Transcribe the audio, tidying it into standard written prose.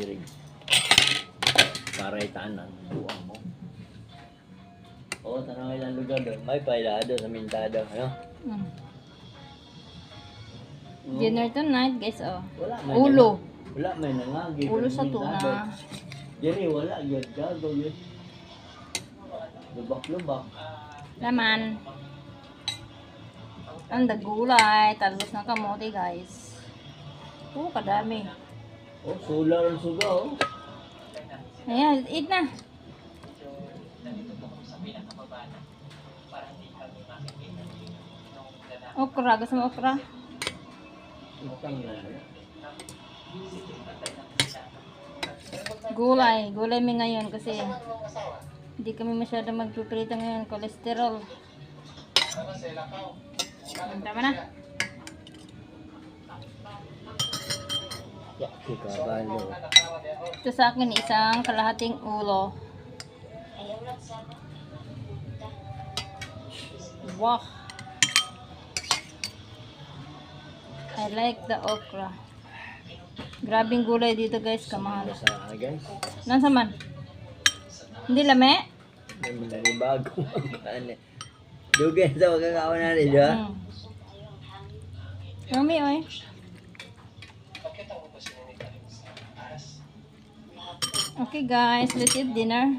diri. Para itanan, buang mo. Oo, tanong ilang lugar doon. May pailado sa Mintado, ano? Mm. Dinner tonight, guys, oh. Wala may Ulo. Wala may nangagi. Ulo sa tuna. Diri wala gyud gago yun. Lubak-lubak. Laman. Ang dagulay. Talbos ng kamote, guys. Kadami. Oh, solar ang suga, oh. Ayan, eat na. Okra. Gusto mo okra? Utang na. Gulay. Gulay mi ngayon kasi hindi kami masyado magpiprito ngayon. Cholesterol. Tama na. Kikabalo. Ito sa akin isang kalahating ulo. Wow. I like the okra. Grabing gulay dito, guys, kamahal. Sa guys. Nansa man? Hindi lame? May bago ang kanin. Dugay sa magkakawa na rin, di ba? Mami, oy. Okay, guys, let's eat dinner.